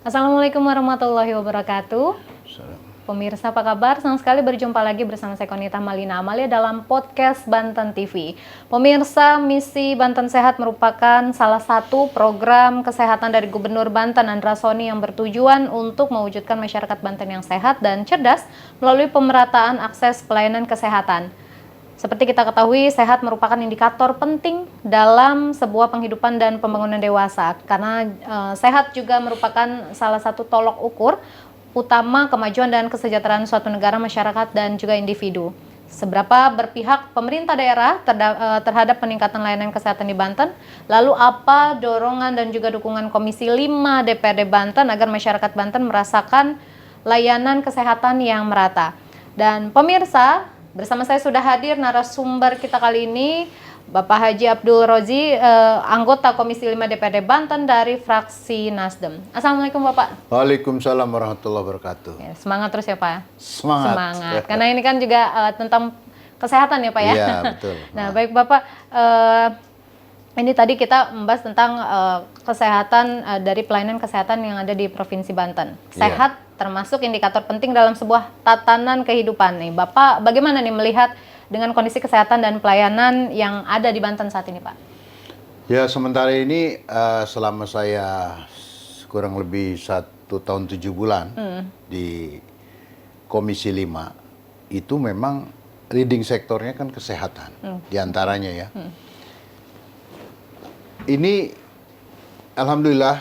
Assalamualaikum warahmatullahi wabarakatuh. Salam. Pemirsa apa kabar? Senang sekali berjumpa lagi bersama saya Konita Malina Amalia dalam podcast Banten TV. Pemirsa, misi Banten Sehat merupakan salah satu program kesehatan dari Gubernur Banten Andra Soni yang bertujuan untuk mewujudkan masyarakat Banten yang sehat dan cerdas melalui pemerataan akses pelayanan kesehatan. Seperti kita ketahui, sehat merupakan indikator penting dalam sebuah penghidupan dan pembangunan dewasa, karena sehat juga merupakan salah satu tolok ukur utama kemajuan dan kesejahteraan suatu negara, masyarakat, dan juga individu. Seberapa berpihak pemerintah daerah terhadap peningkatan layanan kesehatan di Banten, lalu apa dorongan dan juga dukungan Komisi 5 DPRD Banten agar masyarakat Banten merasakan layanan kesehatan yang merata. Dan pemirsa, bersama saya sudah hadir narasumber kita kali ini, Bapak Haji Abdul Rozi, anggota Komisi 5 DPRD Banten dari fraksi Nasdem. Assalamualaikum Bapak. Waalaikumsalam warahmatullahi wabarakatuh. Ya, semangat terus ya Pak. Semangat. Karena ini kan juga tentang kesehatan ya Pak ya. Iya, betul. Nah, baik Bapak, ini tadi kita membahas tentang kesehatan dari pelayanan kesehatan yang ada di Provinsi Banten. Sehat termasuk indikator penting dalam sebuah tatanan kehidupan nih. Bapak bagaimana nih melihat dengan kondisi kesehatan dan pelayanan yang ada di Banten saat ini, Pak? Ya, sementara ini selama saya kurang lebih 1 tahun 7 bulan di Komisi 5, itu memang leading sektornya kan kesehatan, diantaranya ya. Ini alhamdulillah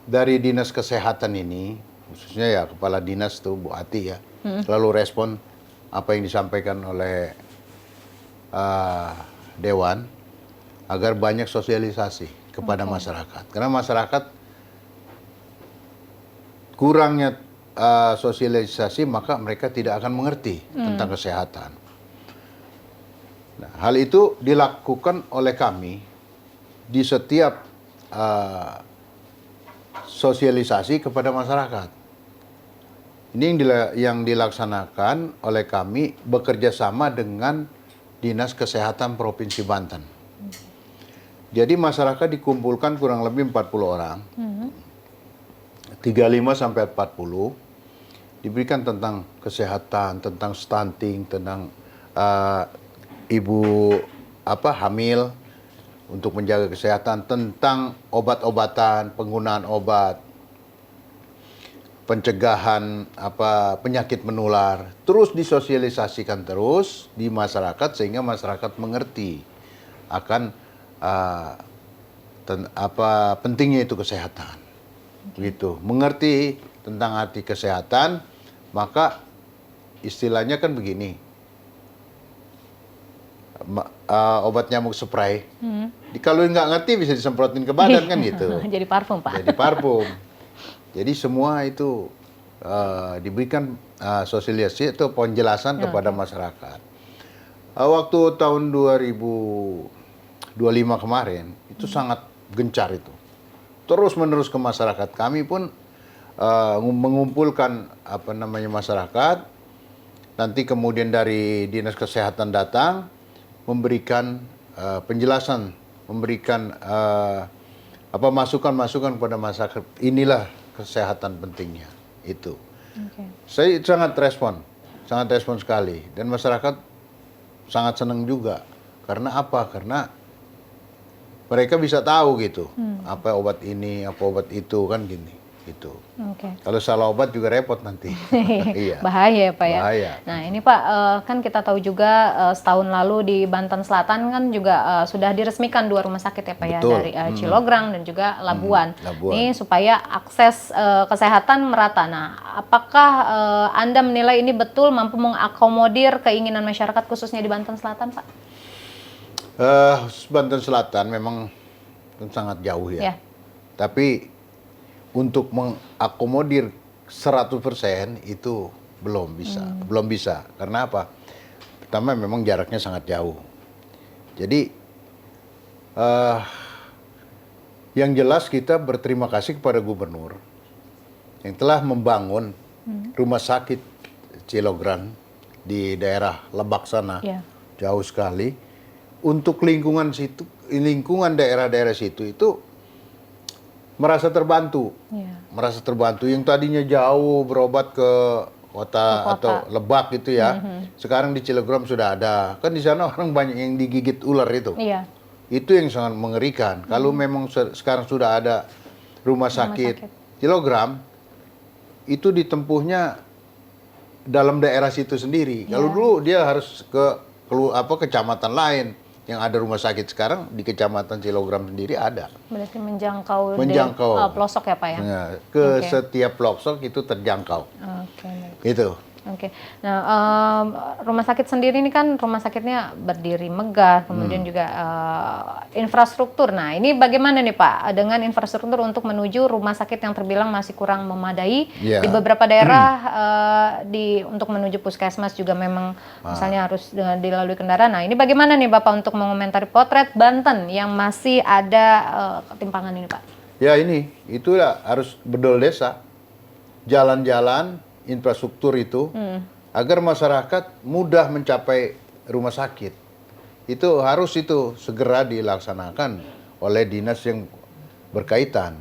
dari Dinas Kesehatan ini, khususnya ya Kepala Dinas tuh Bu Ati ya, selalu respon apa yang disampaikan oleh Dewan agar banyak sosialisasi kepada masyarakat. Karena masyarakat kurangnya sosialisasi, maka mereka tidak akan mengerti tentang kesehatan. Nah, hal itu dilakukan oleh kami di setiap sosialisasi kepada masyarakat. Ini yang dilaksanakan oleh kami bekerja sama dengan Dinas Kesehatan Provinsi Banten. Jadi masyarakat dikumpulkan kurang lebih 40 orang, 35 sampai 40, diberikan tentang kesehatan, tentang stunting, tentang ibu hamil untuk menjaga kesehatan, tentang obat-obatan, penggunaan obat, pencegahan penyakit menular, terus disosialisasikan terus di masyarakat sehingga masyarakat mengerti akan pentingnya itu kesehatan. Gitu. Mengerti tentang arti kesehatan, maka istilahnya kan begini. Obat nyamuk spray. Kalau nggak ngerti bisa disemprotin ke badan kan gitu. Jadi parfum, Pak. Jadi parfum. Jadi semua itu diberikan sosialisasi atau penjelasan kepada masyarakat. Waktu tahun 2025 kemarin itu sangat gencar itu. Terus-menerus ke masyarakat. Kami pun mengumpulkan masyarakat. Nanti kemudian dari Dinas Kesehatan datang memberikan penjelasan, memberikan masukan-masukan kepada masyarakat. Inilah kesehatan pentingnya itu. Saya sangat respon sekali, dan masyarakat sangat senang juga. Karena apa? Karena mereka bisa tahu gitu, apa obat ini, apa obat itu kan gini. Gitu. Kalau salah obat juga repot nanti. Iya. Bahaya ya Pak ya. Bahaya. Nah ini Pak, kan kita tahu juga setahun lalu di Banten Selatan kan juga sudah diresmikan 2 rumah sakit ya Pak. Betul. Ya, dari Cilograng dan juga Labuan. Labuan. Ini supaya akses kesehatan merata. Nah, apakah Anda menilai ini betul mampu mengakomodir keinginan masyarakat khususnya di Banten Selatan Pak? Banten Selatan memang sangat jauh ya. Tapi untuk mengakomodir 100% itu belum bisa. Karena apa? Pertama memang jaraknya sangat jauh. Jadi yang jelas kita berterima kasih kepada Gubernur yang telah membangun rumah sakit Cilograng di daerah Lebak sana, jauh sekali. Untuk lingkungan daerah-daerah situ itu merasa terbantu. Iya. Merasa terbantu. Yang tadinya jauh berobat ke kota atau Lebak gitu ya. Sekarang di Cilegon sudah ada. Kan di sana orang banyak yang digigit ular itu. Iya. Itu yang sangat mengerikan. Kalau memang sekarang sudah ada rumah sakit Cilegon, itu ditempuhnya dalam daerah situ sendiri. Kalau dulu dia harus ke kecamatan lain yang ada rumah sakit. Sekarang di kecamatan Cilegon sendiri ada. Berarti menjangkau pelosok ya Pak ya? Nah, ke setiap pelosok itu terjangkau. Oke. Itu. Oke. Nah, rumah sakit sendiri ini kan rumah sakitnya berdiri megah, kemudian juga infrastruktur. Nah, ini bagaimana nih Pak dengan infrastruktur untuk menuju rumah sakit yang terbilang masih kurang memadai di beberapa daerah untuk menuju puskesmas juga memang misalnya harus dilalui kendaraan. Nah, ini bagaimana nih Bapak untuk mengomentari potret Banten yang masih ada ketimpangan ini Pak? Ya itulah harus bedol desa, jalan-jalan, infrastruktur itu agar masyarakat mudah mencapai rumah sakit. Itu harus segera dilaksanakan oleh dinas yang berkaitan.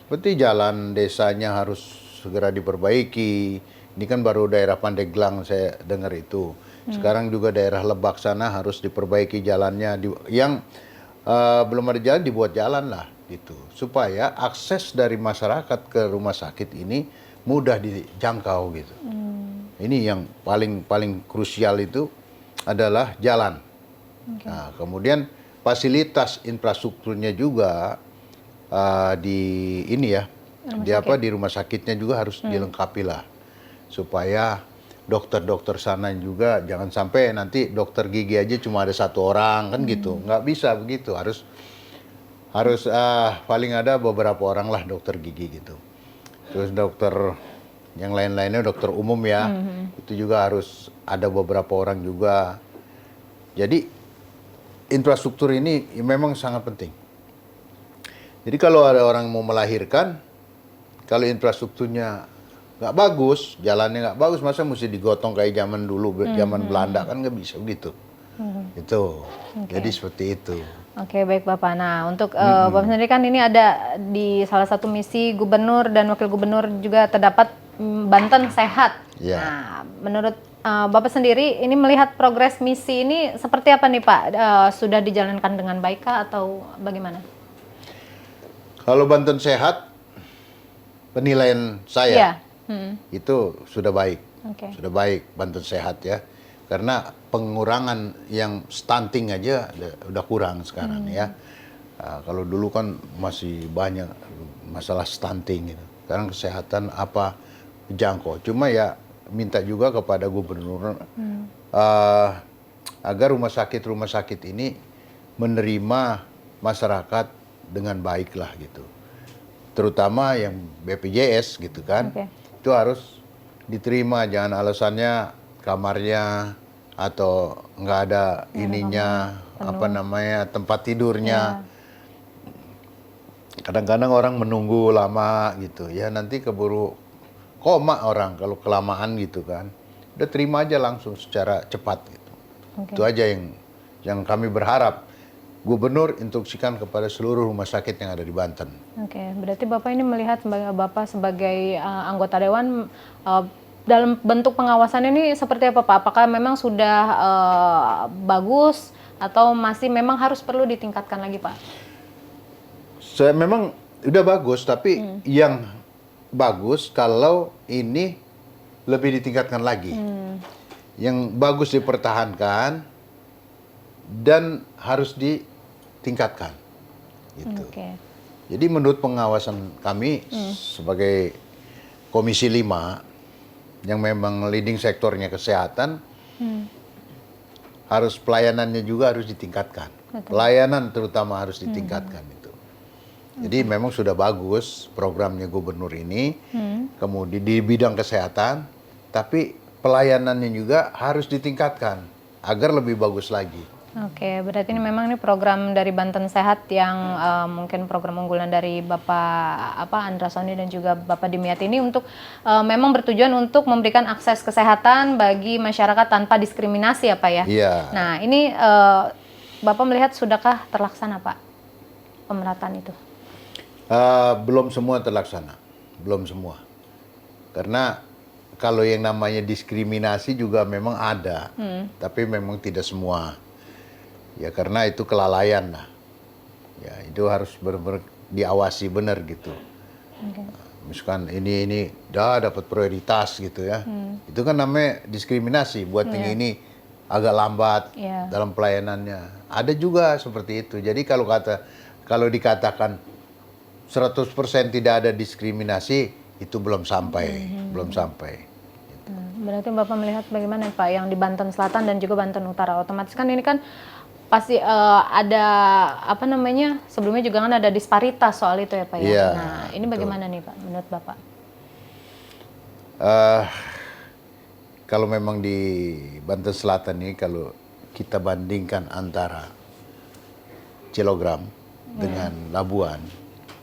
Seperti jalan desanya harus segera diperbaiki. Ini kan baru daerah Pandeglang saya dengar itu. Sekarang juga daerah Lebak sana harus diperbaiki jalannya. Yang belum ada jalan dibuat jalan lah gitu. Supaya akses dari masyarakat ke rumah sakit ini mudah dijangkau gitu. Ini yang paling krusial itu adalah jalan. Nah, kemudian fasilitas infrastrukturnya juga di rumah sakitnya juga harus dilengkapi lah, supaya dokter-dokter sana juga jangan sampai nanti dokter gigi aja cuma ada 1 orang kan gitu, nggak bisa begitu, harus paling ada beberapa orang lah dokter gigi gitu. Terus dokter yang lain-lainnya dokter umum ya, itu juga harus ada beberapa orang juga. Jadi infrastruktur ini memang sangat penting. Jadi kalau ada orang mau melahirkan, kalau infrastrukturnya nggak bagus, jalannya nggak bagus, masa mesti digotong kayak zaman dulu, zaman Belanda kan nggak bisa begitu. Itu, jadi seperti itu. Oke, baik Bapak. Nah, untuk Bapak sendiri kan ini ada di salah satu misi gubernur dan wakil gubernur juga terdapat Banten Sehat. Ya. Nah, menurut Bapak sendiri ini melihat progres misi ini seperti apa nih Pak? Sudah dijalankan dengan baik kah atau bagaimana? Kalau Banten Sehat, penilaian saya itu sudah baik. Sudah baik Banten Sehat ya. Karena pengurangan yang stunting aja udah kurang sekarang ya. Kalau dulu kan masih banyak masalah stunting gitu. Sekarang kesehatan jangkau. Cuma ya minta juga kepada gubernur agar rumah sakit ini menerima masyarakat dengan baik lah gitu. Terutama yang BPJS gitu kan. Itu harus diterima, jangan alasannya kamarnya atau nggak ada tempat tidurnya. Kadang-kadang orang menunggu lama gitu ya, nanti keburu koma orang kalau kelamaan gitu kan. Udah terima aja langsung secara cepat gitu. Itu aja yang kami berharap gubernur instruksikan kepada seluruh rumah sakit yang ada di Banten. Berarti Bapak ini melihat Bapak sebagai anggota dewan dalam bentuk pengawasan ini seperti apa Pak? Apakah memang sudah bagus atau masih memang harus perlu ditingkatkan lagi Pak? Memang udah bagus, tapi yang bagus kalau ini lebih ditingkatkan lagi. Yang bagus dipertahankan dan harus ditingkatkan. Gitu. Jadi menurut pengawasan kami sebagai Komisi 5 yang memang leading sektornya kesehatan, harus pelayanannya juga harus ditingkatkan. Pelayanan terutama harus ditingkatkan itu. Jadi memang sudah bagus programnya gubernur ini, kemudian di bidang kesehatan, tapi pelayanannya juga harus ditingkatkan agar lebih bagus lagi. Berarti ini memang program dari Banten Sehat yang mungkin program unggulan dari Bapak Andra Sony dan juga Bapak Dimyati ini untuk memang bertujuan untuk memberikan akses kesehatan bagi masyarakat tanpa diskriminasi ya Pak ya. Nah ini Bapak melihat sudahkah terlaksana Pak pemerataan itu? Belum semua terlaksana, belum semua. Karena kalau yang namanya diskriminasi juga memang ada, tapi memang tidak semua. Ya karena itu kelalaian lah. Ya itu harus benar-benar diawasi benar gitu. Okay. Misalkan ini dapat prioritas gitu ya. Itu kan namanya diskriminasi buat yang ini agak lambat dalam pelayanannya. Ada juga seperti itu. Jadi kalau dikatakan 100% tidak ada diskriminasi, itu belum sampai, belum sampai. Berarti Bapak melihat bagaimana Pak yang di Banten Selatan dan juga Banten Utara, otomatis kan ini kan pasti ada apa namanya, sebelumnya juga kan ada disparitas soal itu ya Pak ya. Iya, Nah ini bagaimana nih Pak menurut Bapak? Kalau memang di Banten Selatan ini kalau kita bandingkan antara Cilogram dengan Labuan,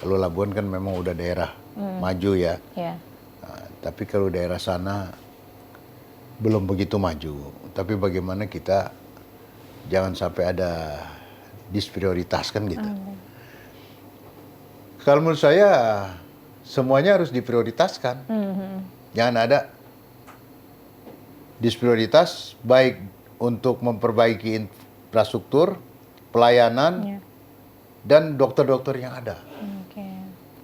kalau Labuan kan memang udah daerah maju ya. Tapi kalau daerah sana belum begitu maju. Tapi bagaimana kita jangan sampai ada disprioritaskan gitu. Kalau menurut saya semuanya harus diprioritaskan. Jangan ada disprioritas baik untuk memperbaiki infrastruktur, pelayanan, dan dokter-dokter yang ada.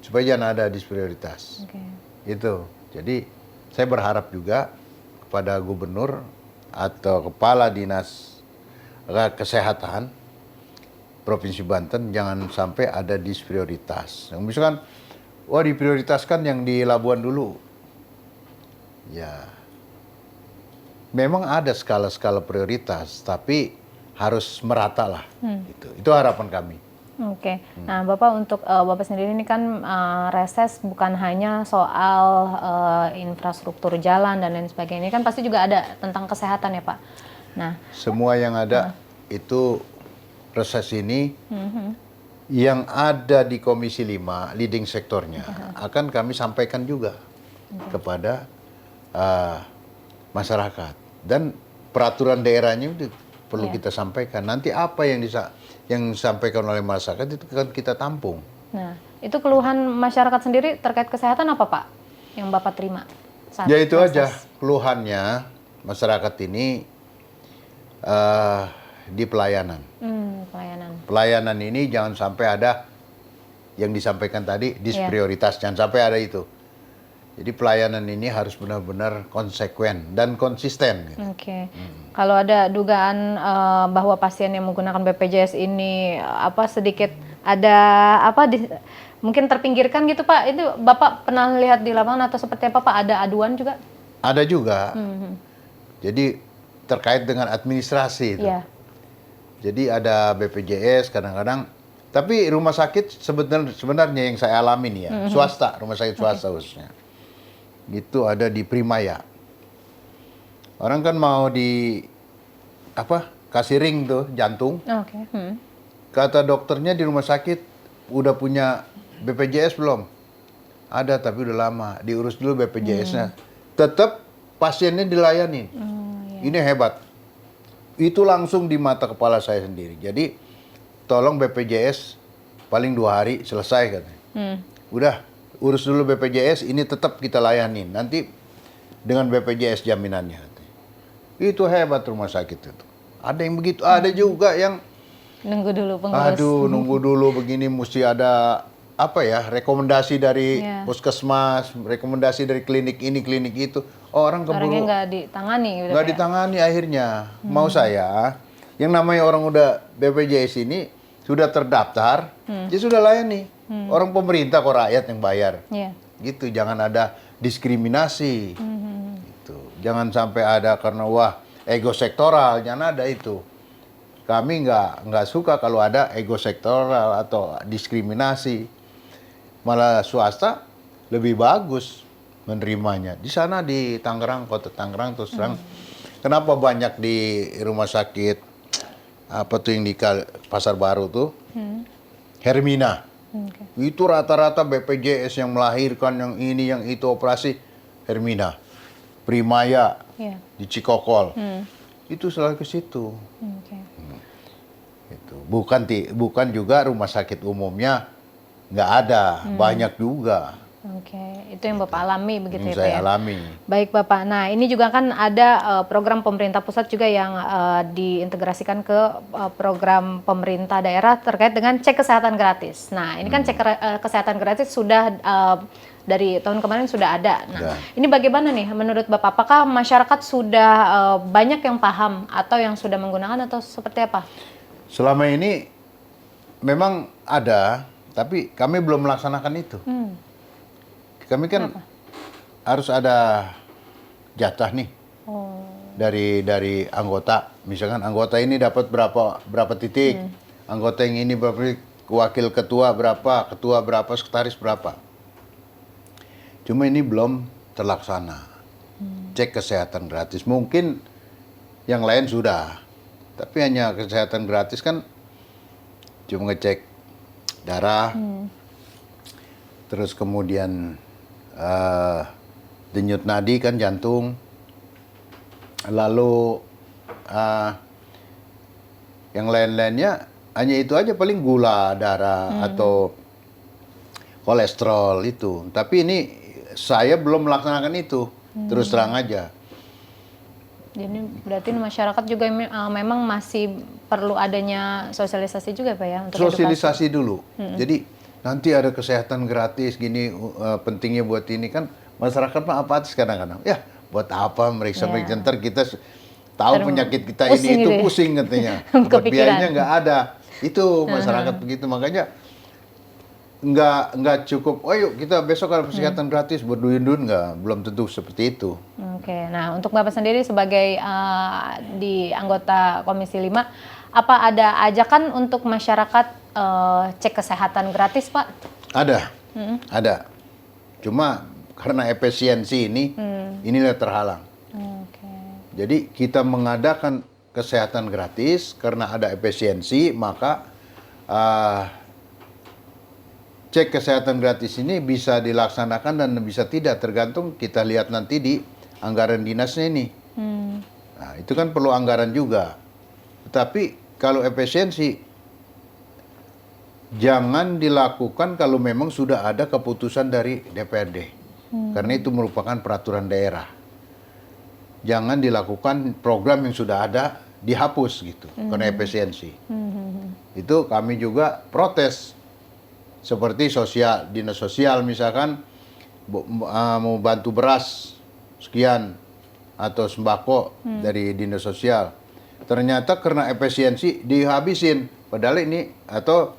Supaya jangan ada disprioritas. Itu. Jadi saya berharap juga kepada gubernur atau kepala dinas kesehatan Provinsi Banten jangan sampai ada disprioritas. Misalkan, diprioritaskan yang di Labuan dulu. Ya, memang ada skala-skala prioritas, tapi harus merata lah. Itu harapan kami. Oke. Nah, Bapak untuk Bapak sendiri ini kan reses bukan hanya soal infrastruktur jalan dan lain sebagainya. Ini kan pasti juga ada tentang kesehatan ya Pak. Nah, semua yang ada itu reses ini yang ada di Komisi 5 leading sektornya akan kami sampaikan juga kepada masyarakat, dan peraturan daerahnya itu perlu kita sampaikan. Nanti apa yang disampaikan oleh masyarakat itu kan kita tampung. Nah, itu keluhan masyarakat sendiri terkait kesehatan apa Pak yang Bapak terima saat ya itu proses? aja keluhannya masyarakat ini di pelayanan. Pelayanan ini jangan sampai ada yang disampaikan tadi disprioritas, jangan sampai ada itu. Jadi pelayanan ini harus benar-benar konsekuen dan konsisten. Gitu. Oke. Kalau ada dugaan bahwa pasien yang menggunakan BPJS ini sedikit ada mungkin terpinggirkan gitu Pak, itu Bapak pernah lihat di lapangan atau seperti apa Pak? Ada aduan juga? Ada juga. Jadi terkait dengan administrasi itu. Jadi ada BPJS kadang-kadang, tapi rumah sakit sebenarnya yang saya alami ya, swasta, rumah sakit swasta khususnya. Itu ada di Primaya. Orang kan mau kasih ring tuh jantung. Kata dokternya di rumah sakit udah punya BPJS belum? Ada tapi udah lama, diurus dulu BPJS-nya. Tetap pasiennya dilayani. Ini hebat. Itu langsung di mata kepala saya sendiri. Jadi tolong BPJS paling 2 hari selesai katanya. Udah urus dulu BPJS, ini tetap kita layani. Nanti dengan BPJS jaminannya. Itu hebat rumah sakit itu. Ada yang begitu, ada juga yang nunggu dulu pengurus. Nunggu dulu begini, mesti ada rekomendasi dari puskesmas, rekomendasi dari klinik ini, klinik itu. Orang keburu. Orangnya nggak ditangani. Nggak ditangani akhirnya. Mau saya, yang namanya orang udah BPJS ini sudah terdaftar, dia sudah layani. Orang pemerintah kok rakyat yang bayar. Gitu, jangan ada diskriminasi. Gitu. Jangan sampai ada karena ego sektoral, jangan ada itu. Kami nggak suka kalau ada ego sektoral atau diskriminasi. Malah swasta lebih bagus menerimanya. Di sana di Tangerang, kota Tangerang terus terang. Kenapa banyak di rumah sakit yang di Pasar Baru tuh? Hermina. Itu rata-rata BPJS yang melahirkan, yang ini, yang itu operasi Hermina. Primaya di Cikokol. Itu selalu ke situ. Itu. Bukan juga rumah sakit umumnya nggak ada, banyak juga. Oke, itu yang Bapak alami begitu ya Yang Pak saya ya? alami. Baik Bapak, nah ini juga kan ada program pemerintah pusat juga yang diintegrasikan ke program pemerintah daerah terkait dengan cek kesehatan gratis. Nah ini kan cek kesehatan gratis sudah dari tahun kemarin sudah ada. Nah ini bagaimana nih menurut Bapak, apakah masyarakat sudah banyak yang paham atau yang sudah menggunakan atau seperti apa? Selama ini memang ada, tapi kami belum melaksanakan itu. Kami kan harus ada jatah nih dari anggota. Misalkan anggota ini dapat berapa titik, anggota yang ini berapa titik, wakil ketua berapa, sekretaris berapa. Cuma ini belum terlaksana. Cek kesehatan gratis. Mungkin yang lain sudah, tapi hanya kesehatan gratis kan cuma ngecek darah, terus kemudian denyut nadi kan jantung, lalu yang lain-lainnya hanya itu aja, paling gula darah atau kolesterol itu. Tapi ini saya belum melaksanakan itu, terus terang aja. Jadi berarti masyarakat juga memang masih perlu adanya sosialisasi juga Pak ya? Untuk sosialisasi dulu. Jadi nanti ada kesehatan gratis gini, pentingnya buat ini kan masyarakat mah apatis kadang-kadang. Ya buat apa meriksa ntar kita tahu penyakit kita ini itu pusing katanya. Buat biayanya nggak ada. Itu masyarakat begitu, makanya nggak cukup. Oh yuk kita besok ada kesehatan gratis berduyun-duyun, nggak, belum tentu seperti itu. Oke, nah untuk Bapak sendiri sebagai di anggota Komisi 5, apa ada ajakan untuk masyarakat cek kesehatan gratis, Pak? Ada. Cuma karena efisiensi inilah terhalang. Jadi kita mengadakan kesehatan gratis karena ada efisiensi, maka cek kesehatan gratis ini bisa dilaksanakan dan bisa tidak, tergantung kita lihat nanti di anggaran dinasnya ini. Nah, itu kan perlu anggaran juga. Tetapi kalau efisiensi, jangan dilakukan kalau memang sudah ada keputusan dari DPRD. Karena itu merupakan peraturan daerah. Jangan dilakukan program yang sudah ada, dihapus gitu, karena efisiensi. Itu kami juga protes. Seperti dinas sosial misalkan mau bantu beras sekian atau sembako dari dinas sosial, ternyata karena efisiensi dihabisin, padahal ini atau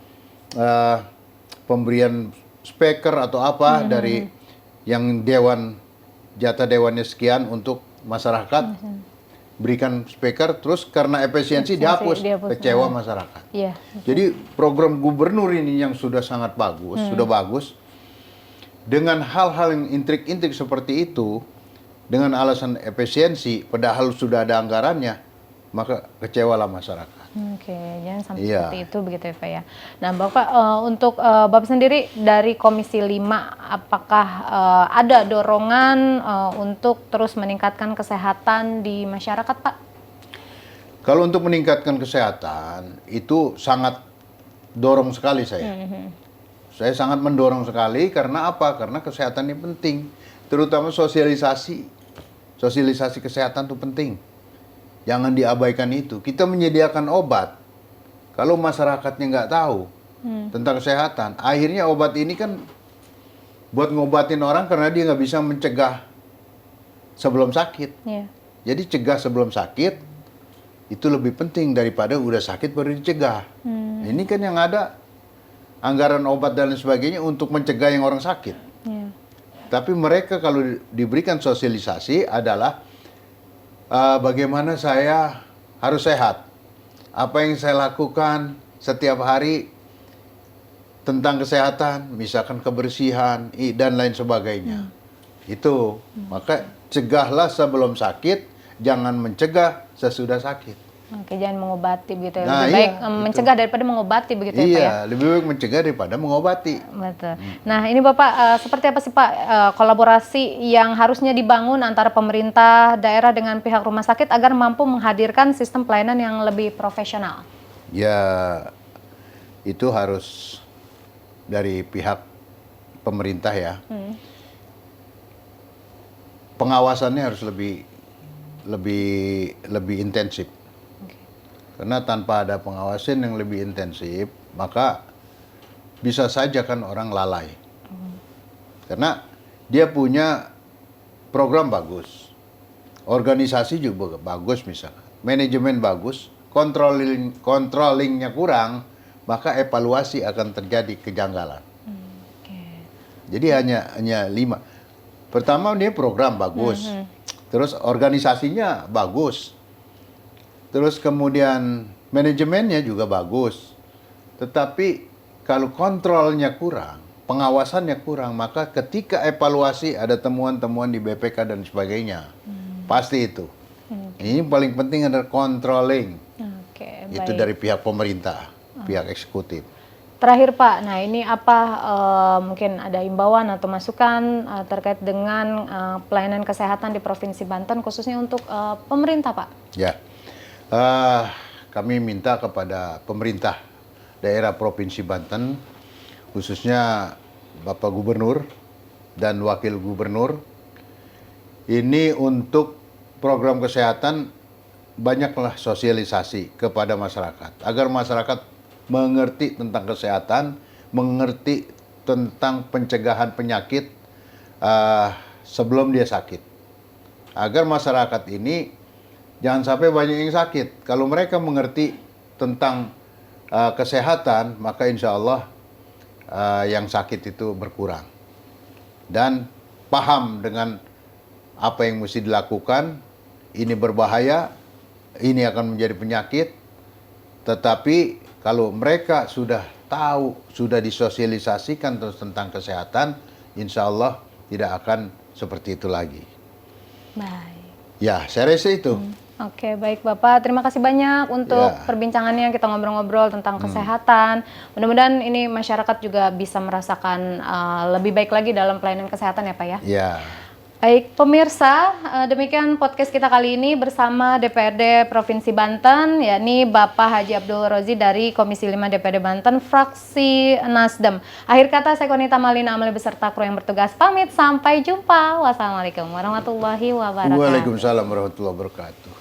pemberian speaker atau apa dari yang jatah dewannya sekian untuk masyarakat, berikan speaker, terus karena efisiensi dihapus. Kecewa masyarakat. Jadi program gubernur ini yang sudah sangat bagus, sudah bagus, dengan hal-hal yang intrik-intrik seperti itu, dengan alasan efisiensi, padahal sudah ada anggarannya, maka kecewalah masyarakat. Oke, jangan sampai seperti itu begitu ya Pak ya. Nah Bapak, untuk Bapak sendiri dari Komisi 5, apakah ada dorongan untuk terus meningkatkan kesehatan di masyarakat Pak? Kalau untuk meningkatkan kesehatan, itu sangat dorong sekali saya. Saya sangat mendorong sekali, karena apa? Karena kesehatan ini penting. Terutama sosialisasi. Sosialisasi kesehatan itu penting. Jangan diabaikan itu. Kita menyediakan obat. Kalau masyarakatnya nggak tahu tentang kesehatan, akhirnya obat ini kan buat ngobatin orang karena dia nggak bisa mencegah sebelum sakit. Jadi cegah sebelum sakit itu lebih penting daripada udah sakit baru dicegah. Ini kan yang ada anggaran obat dan lain sebagainya untuk mencegah yang orang sakit. Tapi mereka kalau diberikan sosialisasi adalah bagaimana saya harus sehat, apa yang saya lakukan setiap hari tentang kesehatan, misalkan kebersihan dan lain sebagainya. Itu, maka cegahlah sebelum sakit, jangan mencegah sesudah sakit. Oke, jangan mengobati begitu ya. Nah, lebih baik mencegah daripada mengobati begitu ya Pak ya? Iya, lebih baik mencegah daripada mengobati. Betul. Nah ini Bapak, seperti apa sih Pak kolaborasi yang harusnya dibangun antara pemerintah daerah dengan pihak rumah sakit agar mampu menghadirkan sistem pelayanan yang lebih profesional? Ya, itu harus dari pihak pemerintah ya, pengawasannya harus lebih intensif. Karena tanpa ada pengawasan yang lebih intensif, maka bisa saja kan orang lalai. Karena dia punya program bagus, organisasi juga bagus misalnya, manajemen bagus, controllingnya kurang, maka evaluasi akan terjadi kejanggalan. Jadi hanya 5. Pertama dia program bagus, terus organisasinya bagus, terus kemudian manajemennya juga bagus. Tetapi kalau kontrolnya kurang, pengawasannya kurang, maka ketika evaluasi ada temuan-temuan di BPK dan sebagainya, pasti itu. Ini paling penting adalah controlling. Itu baik. dari pihak pemerintah, pihak eksekutif. Terakhir Pak, nah ini apa mungkin ada imbauan atau masukan terkait dengan pelayanan kesehatan di Provinsi Banten khususnya untuk pemerintah Pak? Ya, kami minta kepada pemerintah daerah Provinsi Banten, khususnya Bapak Gubernur dan Wakil Gubernur, ini untuk program kesehatan banyaklah sosialisasi kepada masyarakat, agar masyarakat mengerti tentang kesehatan, mengerti tentang pencegahan penyakit sebelum dia sakit. Agar masyarakat ini jangan sampai banyak yang sakit. Kalau mereka mengerti tentang kesehatan, maka insya Allah yang sakit itu berkurang. Dan paham dengan apa yang mesti dilakukan, ini berbahaya, ini akan menjadi penyakit. Tetapi kalau mereka sudah tahu, sudah disosialisasikan tentang kesehatan, insya Allah tidak akan seperti itu lagi. Baik. Ya, saya rasa itu. Oke, baik Bapak. Terima kasih banyak untuk perbincangannya. Kita ngobrol-ngobrol tentang kesehatan. Mudah-mudahan ini masyarakat juga bisa merasakan lebih baik lagi dalam pelayanan kesehatan ya Pak ya. Ya. Baik pemirsa, demikian podcast kita kali ini bersama DPRD Provinsi Banten, yakni Bapak Haji Abdul Rozi dari Komisi 5 DPRD Banten, fraksi Nasdem. Akhir kata saya Konita Malina Amali beserta kru yang bertugas pamit, sampai jumpa. Wassalamualaikum warahmatullahi wabarakatuh. Waalaikumsalam warahmatullahi wabarakatuh.